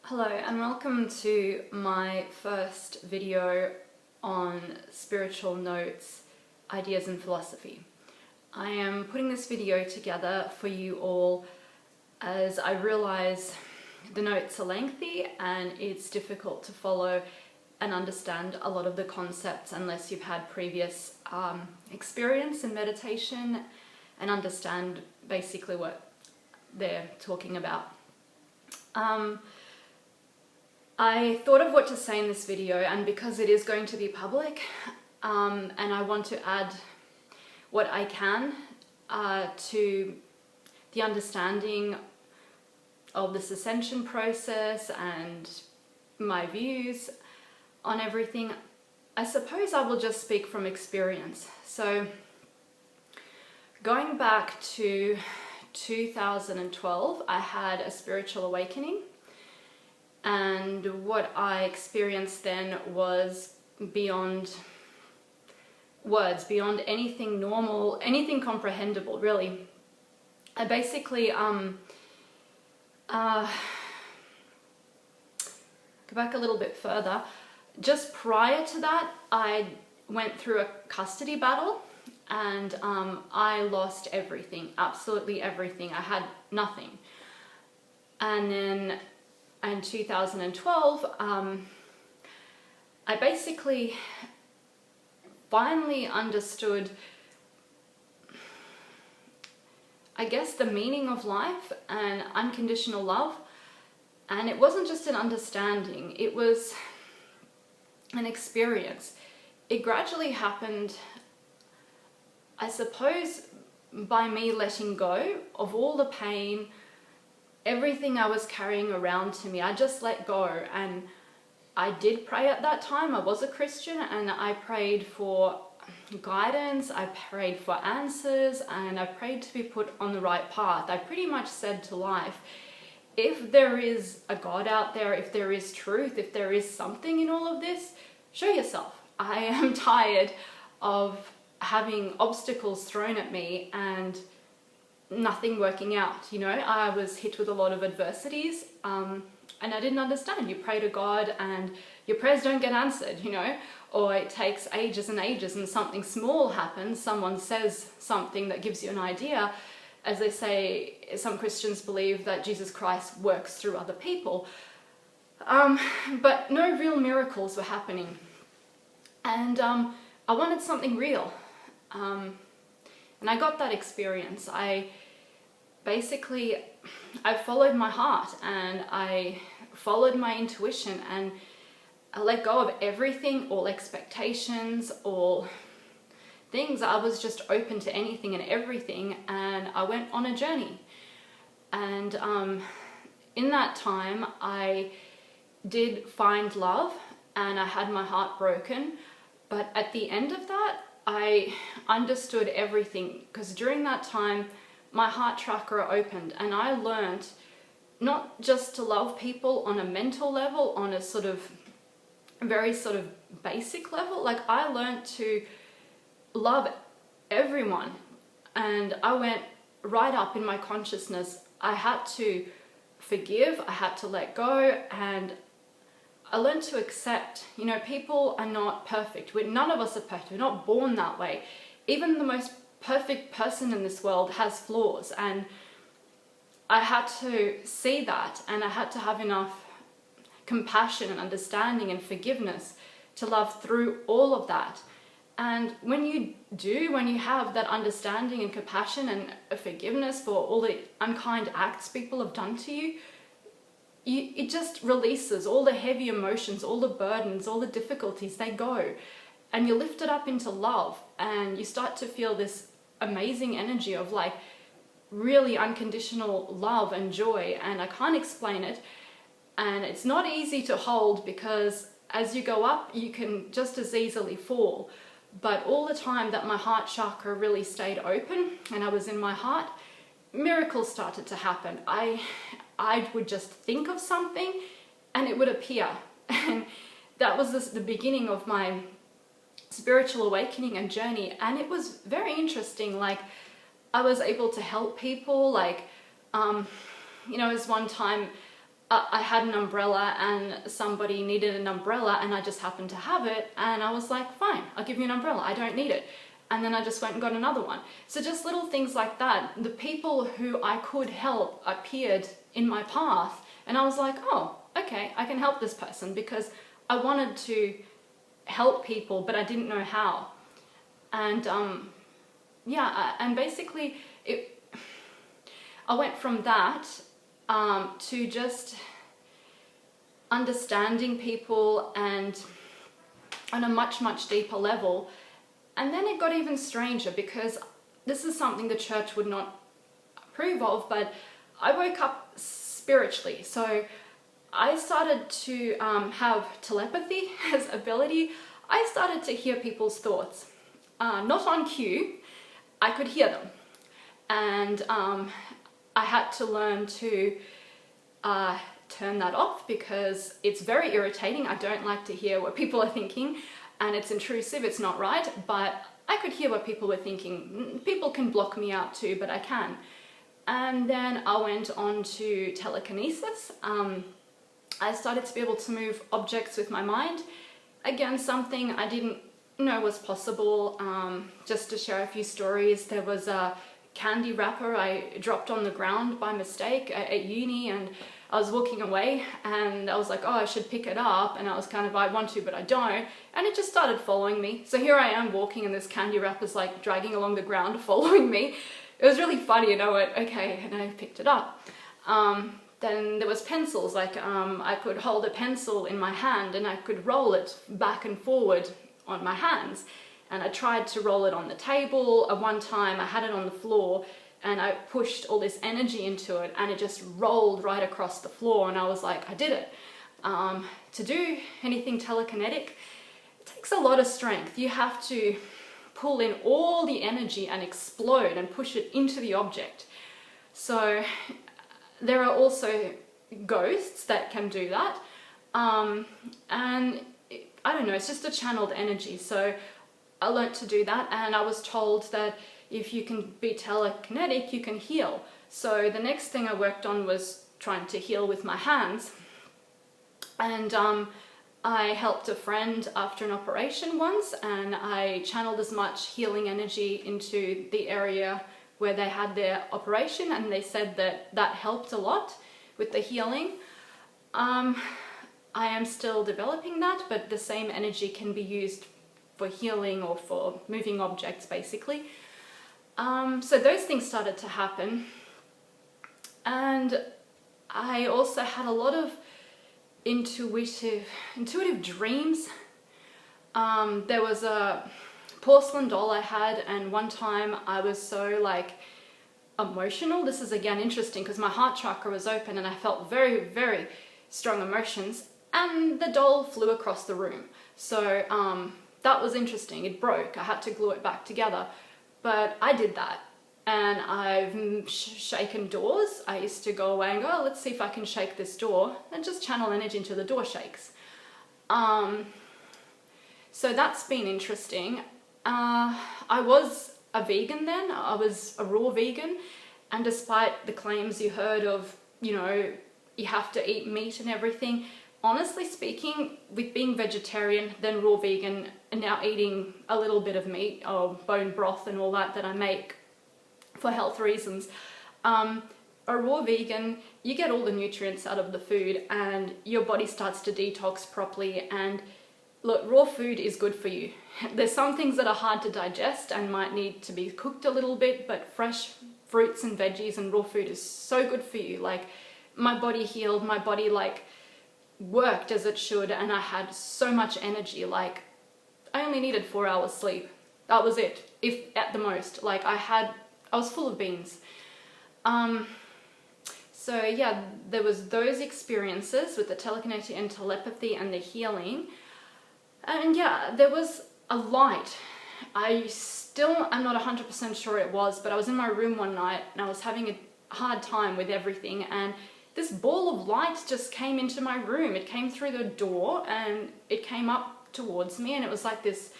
Hello and welcome to my first video on spiritual notes, ideas and philosophy. I am putting this video together for you all as I realize the notes are lengthy and it's difficult to follow and understand a lot of the concepts unless you've had previous experience in meditation and understand basically what they're talking about. I thought of what to say in this video, and because it is going to be public and I want to add what I can to the understanding of this ascension process and my views on everything, I suppose I will just speak from experience. So going back to 2012, I had a spiritual awakening. And what I experienced then was beyond words, beyond anything normal, anything comprehensible, really. I basically, go back a little bit further. Just prior to that, I went through a custody battle and I lost everything, absolutely everything. I had nothing. And then in 2012, I basically finally understood, I guess, the meaning of life and unconditional love. And it wasn't just an understanding, it was an experience. It gradually happened, I suppose, by me letting go of all the pain, everything I was carrying around to me. I just let go, and I did pray at that time. I was a Christian and I prayed for guidance, I prayed for answers, and I prayed to be put on the right path. I pretty much said to life, if there is a God out there, if there is truth, if there is something in all of this, show yourself. I am tired of having obstacles thrown at me and nothing working out. You know, I was hit with a lot of adversities and I didn't understand. You pray to God and your prayers don't get answered, you know, or it takes ages and ages and something small happens. Someone says something that gives you an idea. As they say, some Christians believe that Jesus Christ works through other people, but no real miracles were happening. And I wanted something real. And I got that experience. I followed my heart and I followed my intuition and I let go of everything, all expectations, all things. I was just open to anything and everything, and I went on a journey. And in that time I did find love and I had my heart broken, but at the end of that I understood everything, because during that time my heart chakra opened and I learned not just to love people on a mental level, on a sort of very sort of basic level. Like, I learned to love everyone, and I went right up in my consciousness. I had to forgive, I had to let go, and I learned to accept. You know, people are not perfect. None of us are perfect. We're not born that way. Even the most perfect person in this world has flaws, and I had to see that, and I had to have enough compassion and understanding and forgiveness to love through all of that. And when you have that understanding and compassion and forgiveness for all the unkind acts people have done to you, it just releases all the heavy emotions, all the burdens, all the difficulties. They go, and you're lifted up into love, and you start to feel this amazing energy of like really unconditional love and joy. And I can't explain it, and it's not easy to hold, because as you go up you can just as easily fall. But all the time that my heart chakra really stayed open and I was in my heart, miracles started to happen. I would just think of something and it would appear. And that was the beginning of my spiritual awakening and journey. And it was very interesting. Like, I was able to help people. Like, you know, as one time I had an umbrella and somebody needed an umbrella and I just happened to have it, and I was like, fine, I'll give you an umbrella, I don't need it. And then I just went and got another one. So just little things like that. The people who I could help appeared in my path, and I was like, oh, okay, I can help this person, because I wanted to help people, but I didn't know how. And yeah, and basically I went from that to just understanding people and on a much, much deeper level. And then it got even stranger, because this is something the church would not approve of, but I woke up spiritually. So I started to have telepathy as ability. I started to hear people's thoughts, not on cue. I could hear them, and I had to learn to turn that off, because it's very irritating. I don't like to hear what people are thinking, and it's intrusive, it's not right, but I could hear what people were thinking. People can block me out too, but I can. And then I went on to telekinesis. I started to be able to move objects with my mind. Again, something I didn't know was possible. Just to share a few stories, there was a candy wrapper I dropped on the ground by mistake at uni, and I was walking away and I was like, oh, I should pick it up, and I was kind of, I want to but I don't, and it just started following me. So here I am walking and this candy wrapper's like dragging along the ground following me. It was really funny, and I went, okay, and I picked it up. Then there was pencils, like I could hold a pencil in my hand and I could roll it back and forward on my hands. And I tried to roll it on the table. At one time I had it on the floor and I pushed all this energy into it and it just rolled right across the floor, and I was like, I did it. To do anything telekinetic, it takes a lot of strength. You have to pull in all the energy and explode and push it into the object. So there are also ghosts that can do that. And I don't know, it's just a channeled energy. So I learnt to do that, and I was told that if you can be telekinetic, you can heal. So the next thing I worked on was trying to heal with my hands. And I helped a friend after an operation once, and I channeled as much healing energy into the area where they had their operation, and they said that that helped a lot with the healing. I am still developing that, but the same energy can be used for healing or for moving objects, basically. So those things started to happen. And I also had a lot of intuitive dreams. There was a porcelain doll I had, and one time I was so like emotional. This is again interesting because my heart chakra was open and I felt very, very strong emotions, and the doll flew across the room. So that was interesting. It broke. I had to glue it back together. But I did that. And I've shaken doors. I used to go away and go, oh, let's see if I can shake this door, and just channel energy until the door shakes. So that's been interesting. I was a vegan then. I was a raw vegan. And despite the claims you heard of, you know, you have to eat meat and everything, honestly speaking, with being vegetarian, then raw vegan, and now eating a little bit of meat or bone broth and all that I make for health reasons, a raw vegan, you get all the nutrients out of the food and your body starts to detox properly. And look, raw food is good for you. There's some things that are hard to digest and might need to be cooked a little bit, but fresh fruits and veggies and raw food is so good for you. Like, my body healed, my body like worked as it should, and I had so much energy. Like, I only needed 4 hours sleep. That was it, if at the most. Like, I was full of beans. So yeah, there was those experiences with the telekinetic and telepathy and the healing. And yeah, there was a light. I still am not 100% sure it was, but I was in my room one night and I was having a hard time with everything, and this ball of light just came into my room. It came through the door and it came up towards me, and it was like this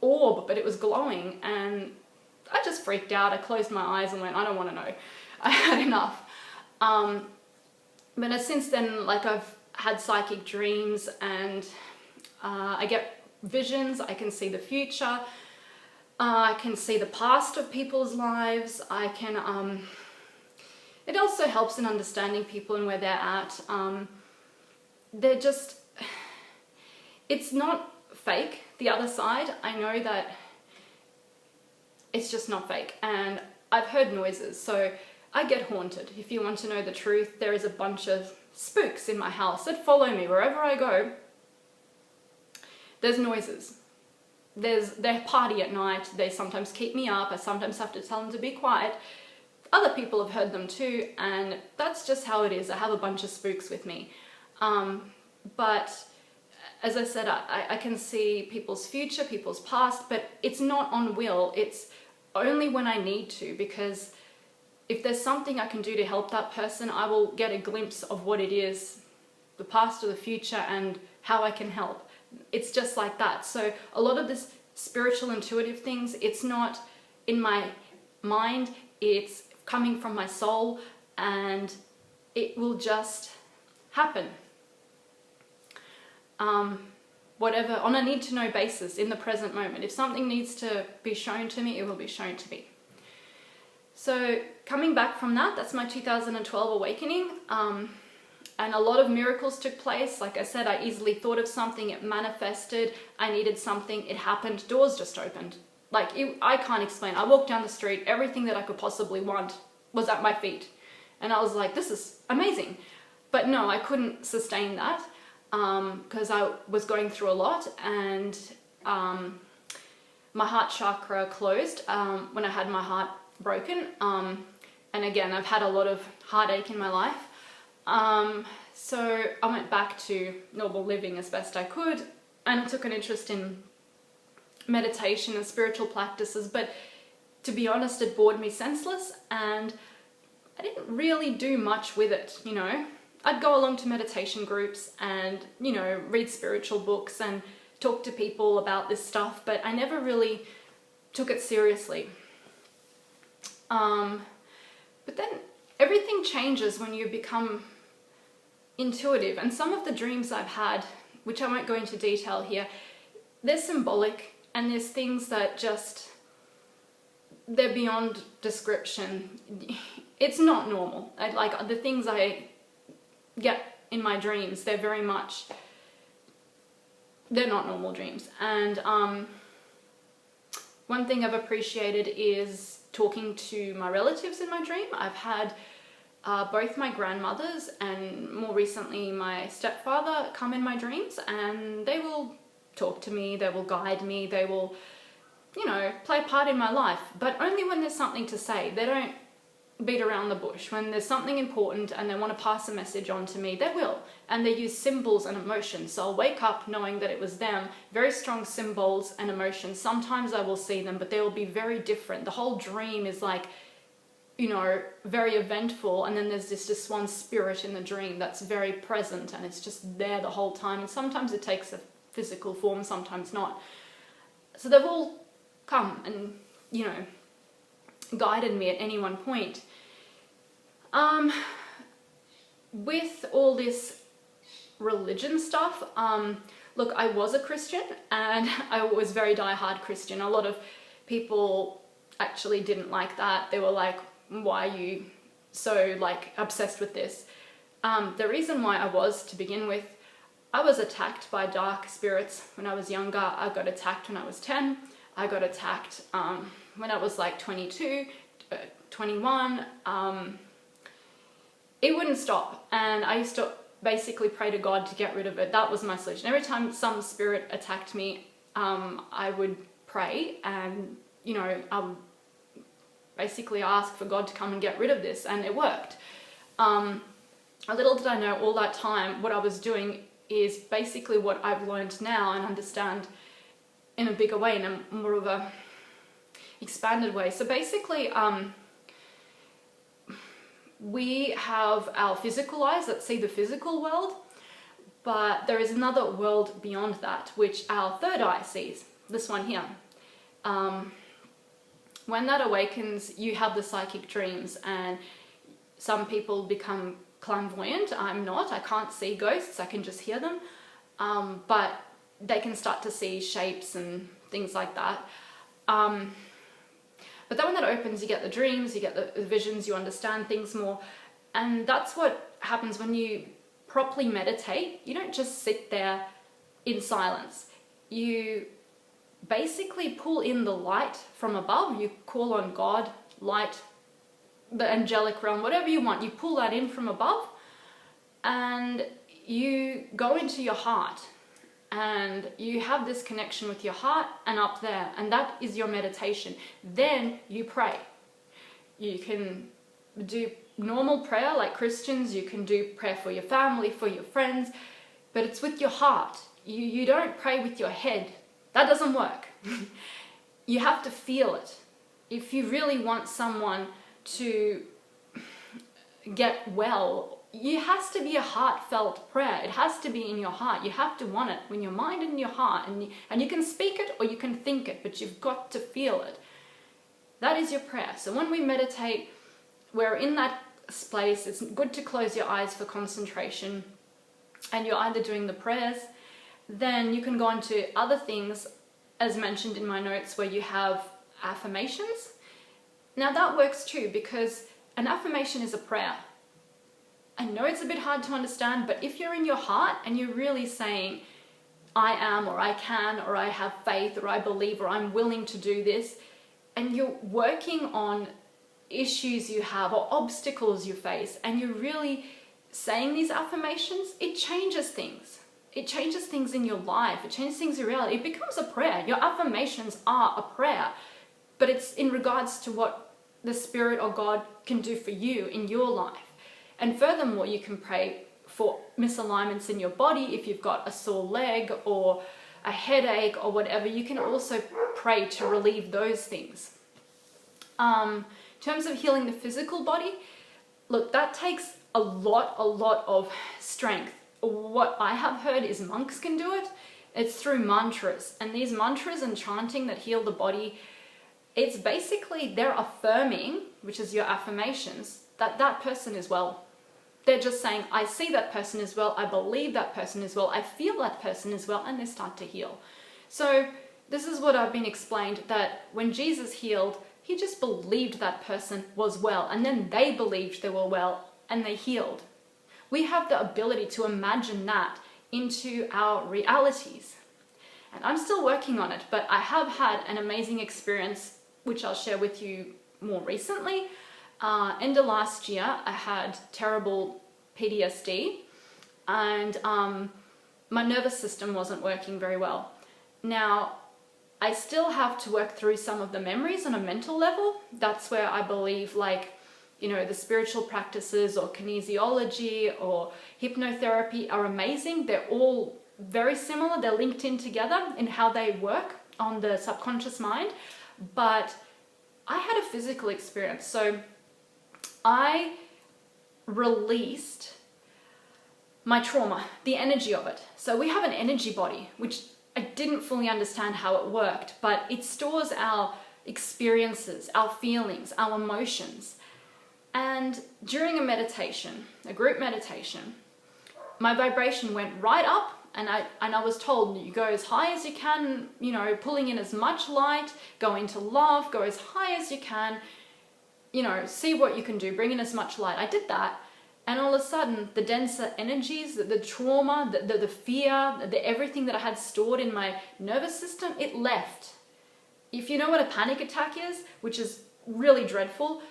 orb, but it was glowing, and I just freaked out. I closed my eyes and went, I don't want to know. I had enough. But since then, like, I've had psychic dreams, and I get visions. I can see the future. I can see the past of people's lives. I can, it also helps in understanding people and where they're at. They're just, it's not fake, the other side. I know that it's just not fake, and I've heard noises, so I get haunted. If you want to know the truth, there is a bunch of spooks in my house that follow me wherever I go. There's noises. They party at night. They sometimes keep me up. I sometimes have to tell them to be quiet. Other people have heard them too, and that's just how it is. I have a bunch of spooks with me. But as I said, I can see people's future, people's past, but it's not on will. It's only when I need to, because if there's something I can do to help that person, I will get a glimpse of what it is, the past or the future, and how I can help. It's just like that. So a lot of this spiritual intuitive things, it's not in my mind, it's coming from my soul, and it will just happen. Whatever, on a need to know basis in the present moment. If something needs to be shown to me, it will be shown to me. So coming back from that, that's my 2012 awakening. And a lot of miracles took place. Like I said, I easily thought of something, it manifested. I needed something, it happened, doors just opened. Like, I can't explain. I walked down the street, everything that I could possibly want was at my feet. And I was like, this is amazing. But no, I couldn't sustain that because I was going through a lot, and my heart chakra closed when I had my heart broken. And again, I've had a lot of heartache in my life. So I went back to normal living as best I could, and I took an interest in meditation and spiritual practices, but to be honest, it bored me senseless, and I didn't really do much with it, you know. I'd go along to meditation groups and, you know, read spiritual books and talk to people about this stuff, but I never really took it seriously. But then everything changes when you become intuitive, and some of the dreams I've had, which I won't go into detail here, they're symbolic, and there's things that just, they're beyond description. It's not normal. Like the things I get in my dreams, they're very much, they're not normal dreams. And one thing I've appreciated is talking to my relatives in my dream. I've had both my grandmothers and more recently my stepfather come in my dreams, and they will talk to me, they will guide me, they will, you know, play a part in my life, but only when there's something to say. They don't beat around the bush. When there's something important and they want to pass a message on to me, they will, and they use symbols and emotions. So I'll wake up knowing that it was them, very strong symbols and emotions. Sometimes I will see them, but they will be very different. The whole dream is like, you know, very eventful, and then there's this one spirit in the dream that's very present, and it's just there the whole time, and sometimes it takes a physical form, sometimes not. So they've all come and, you know, guided me at any one point. With all this religion stuff, look, I was a Christian, and I was very die-hard Christian. A lot of people actually didn't like that. They were like, why are you so like obsessed with this? The reason why I was, to begin with, I was attacked by dark spirits when I was younger. I got attacked when I was 10. I got attacked when I was like 22, 21. It wouldn't stop, and I used to basically pray to God to get rid of it. That was my solution. Every time some spirit attacked me, I would pray, and, you know, I would basically ask for God to come and get rid of this, and it worked. Little did I know all that time what I was doing is basically what I've learned now and understand in a bigger way, in a more of a expanded way. So basically, we have our physical eyes that see the physical world, but there is another world beyond that, which our third eye sees, this one here. When that awakens, you have the psychic dreams, and some people become clairvoyant. I'm not. I can't see ghosts. I can just hear them. But they can start to see shapes and things like that. But then when that opens, you get the dreams, you get the visions, you understand things more. And that's what happens when you properly meditate. You don't just sit there in silence. You basically pull in the light from above. You call on God, light, the angelic realm, whatever you want. You pull that in from above and you go into your heart. And you have this connection with your heart and up there, and that is your meditation. Then you pray. You can do normal prayer like Christians, you can do prayer for your family, for your friends, but it's with your heart. You don't pray with your head. That doesn't work. You have to feel it. If you really want someone to get well, it has to be a heartfelt prayer. It has to be in your heart. You have to want it when your mind and in your heart. And you can speak it or you can think it, but you've got to feel it. That is your prayer. So when we meditate, we're in that space. It's good to close your eyes for concentration. And you're either doing the prayers, then you can go on to other things, as mentioned in my notes, where you have affirmations. Now that works too, because an affirmation is a prayer. I know it's a bit hard to understand, but if you're in your heart and you're really saying, I am, or I can, or I have faith, or I believe, or I'm willing to do this, and you're working on issues you have or obstacles you face, and you're really saying these affirmations, it changes things. It changes things in your life. It changes things in reality. It becomes a prayer. Your affirmations are a prayer, but it's in regards to what the Spirit or God can do for you in your life. And furthermore, you can pray for misalignments in your body. If you've got a sore leg or a headache or whatever, you can also pray to relieve those things. In terms of healing the physical body, look, that takes a lot of strength. What I have heard is monks can do it. It's through mantras. And these mantras and chanting that heal the body, it's basically they're affirming, which is your affirmations, that that person is well. They're just saying, I see that person is well, I believe that person is well, I feel that person is well, and they start to heal. So this is what I've been explained, that when Jesus healed, he just believed that person was well, and then they believed they were well, and they healed. We have the ability to imagine that into our realities. And I'm still working on it, but I have had an amazing experience, which I'll share with you more recently. End of last year, I had terrible PTSD, and my nervous system wasn't working very well. Now, I still have to work through some of the memories on a mental level. That's where I believe, like, you know, the spiritual practices or kinesiology or hypnotherapy are amazing. They're all very similar. They're linked in together in how they work on the subconscious mind. But I had a physical experience. So I released my trauma, the energy of it. So we have an energy body, which I didn't fully understand how it worked, but it stores our experiences, our feelings, our emotions. And during a meditation, a group meditation, my vibration went right up, and I was told, you go as high as you can, you know, pulling in as much light, go into love, go as high as you can, you know, see what you can do, bring in as much light. I did that, and all of a sudden, the denser energies, the trauma, the fear, everything that I had stored in my nervous system, it left. If you know what a panic attack is, which is really dreadful,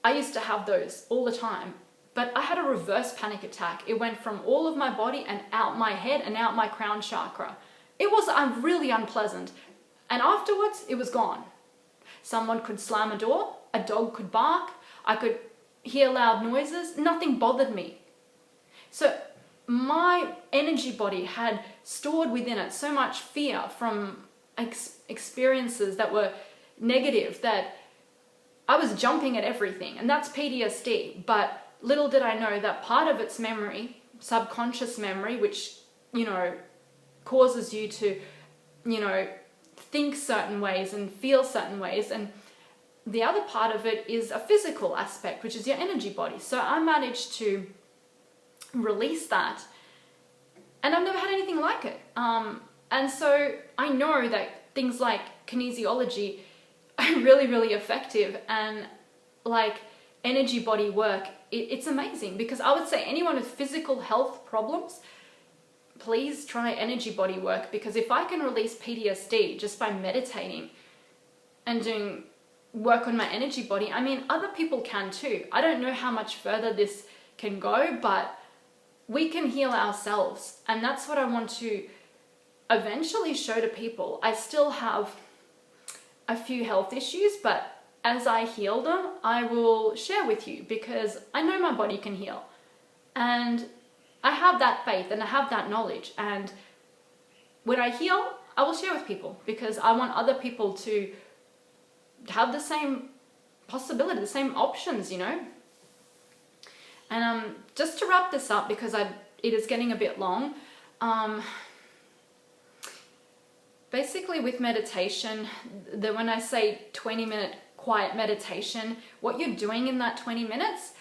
I used to have those all the time. But I had a reverse panic attack. It went from all of my body and out my head and out my crown chakra. It was really unpleasant. And afterwards, it was gone. Someone could slam a door, a dog could bark, I could hear loud noises, nothing bothered me. So my energy body had stored within it so much fear from experiences that were negative that I was jumping at everything, and that's PTSD. But little did I know that part of its memory, subconscious memory, which, you know, causes you to, you know, think certain ways and feel certain ways, and the other part of it is a physical aspect, which is your energy body. So I managed to release that. And I've never had anything like it. And so I know that things like kinesiology are really, really effective, and like energy body work, it's amazing, because I would say anyone with physical health problems, please try energy body work, because if I can release PTSD just by meditating and doing work on my energy body, I mean, other people can too. I don't know how much further this can go, but we can heal ourselves. And that's what I want to eventually show to people. I still have a few health issues, but as I heal them, I will share with you, because I know my body can heal. And I have that faith and I have that knowledge. And when I heal, I will share with people, because I want other people to have the same possibility, the same options, you know. And just to wrap this up, because it is getting a bit long, basically with meditation, when I say 20-minute quiet meditation, what you're doing in that 20 minutes,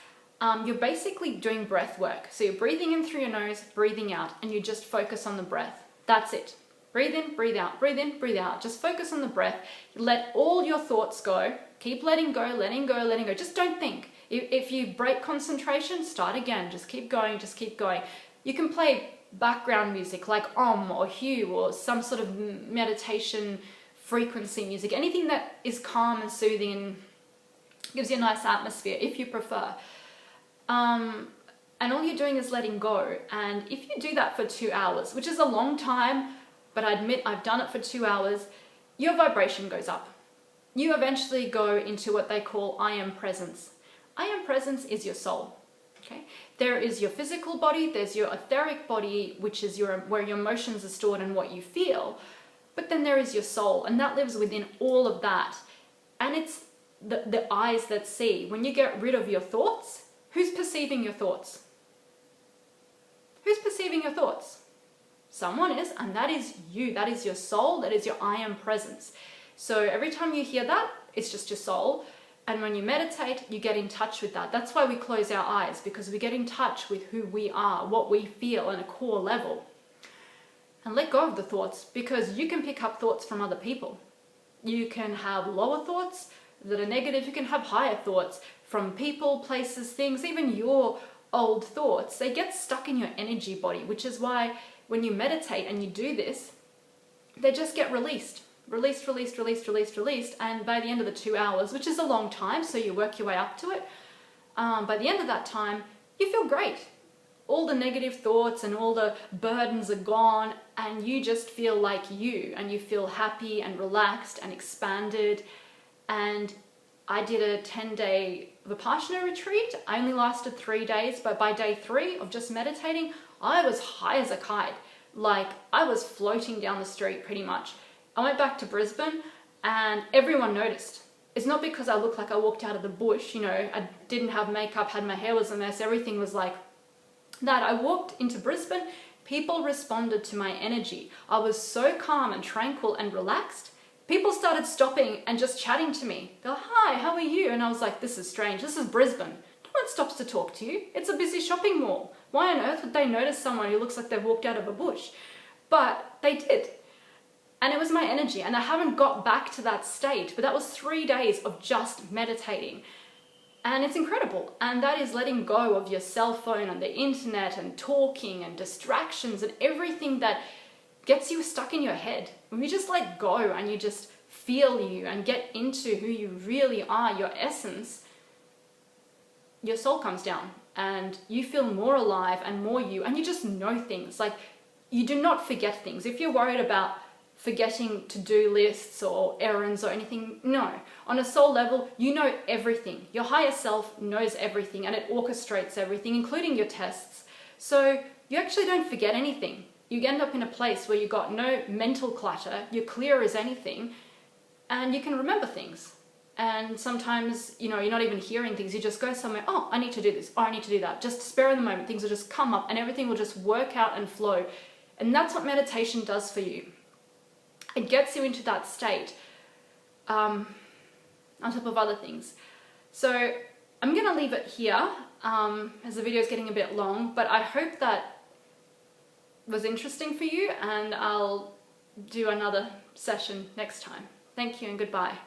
you're basically doing breath work. So you're breathing in through your nose, breathing out, and you just focus on the breath. That's it. Breathe in, breathe out, breathe in, breathe out. Just focus on the breath. Let all your thoughts go. Keep letting go, letting go, letting go. Just don't think. If you break concentration, start again. Just keep going, just keep going. You can play background music like or Hue, or some sort of meditation frequency music, anything that is calm and soothing and gives you a nice atmosphere if you prefer. And all you're doing is letting go. And if you do that for 2 hours, which is a long time, but I admit I've done it for 2 hours, your vibration goes up. You eventually go into what they call I am presence. I am presence is your soul. Okay? There is your physical body, there's your etheric body, which is where your emotions are stored and what you feel. But then there is your soul, and that lives within all of that. And it's the eyes that see. When you get rid of your thoughts, who's perceiving your thoughts? Who's perceiving your thoughts? Someone is, and that is you. That is your soul. That is your I am presence. So every time you hear that, it's just your soul. And when you meditate, you get in touch with that. That's why we close our eyes, because we get in touch with who we are, what we feel on a core level. And let go of the thoughts, because you can pick up thoughts from other people. You can have lower thoughts that are negative. You can have higher thoughts from people, places, things, even your old thoughts. They get stuck in your energy body, which is why when you meditate and you do this, they just get released. Released, released, released, released, released. And by the end of the 2 hours, which is a long time, so you work your way up to it, by the end of that time, you feel great. All the negative thoughts and all the burdens are gone, and you just feel like you, and you feel happy and relaxed and expanded. And I did a 10-day Vipassana retreat. I only lasted 3 days, but by day 3 of just meditating, I was high as a kite. Like, I was floating down the street pretty much. I went back to Brisbane and everyone noticed. It's not because I looked like I walked out of the bush, you know, I didn't have makeup, had my hair was a mess, everything was like that. I walked into Brisbane, people responded to my energy. I was so calm and tranquil and relaxed. People started stopping and just chatting to me. They're like, hi, how are you? And I was like, this is strange, this is Brisbane. No one stops to talk to you. It's a busy shopping mall. Why on earth would they notice someone who looks like they've walked out of a bush? But they did. And it was my energy, and I haven't got back to that state, but that was 3 days of just meditating. And it's incredible. And that is letting go of your cell phone and the internet and talking and distractions and everything that gets you stuck in your head. When you just let go and you just feel you and get into who you really are, your essence, your soul comes down and you feel more alive and more you, and you just know things. Like, you do not forget things. If you're worried about forgetting to-do lists or errands or anything, no. On a soul level, you know everything. Your higher self knows everything, and it orchestrates everything, including your tests. So you actually don't forget anything. You end up in a place where you've got no mental clutter, you're clear as anything, and you can remember things. And sometimes, you know, you're not even hearing things, you just go somewhere, oh, I need to do this, oh, I need to do that. Just spare in the moment, things will just come up and everything will just work out and flow. And that's what meditation does for you. It gets you into that state, on top of other things. So I'm going to leave it here. as the video is getting a bit long, but I hope that was interesting for you, and I'll do another session next time. Thank you and goodbye.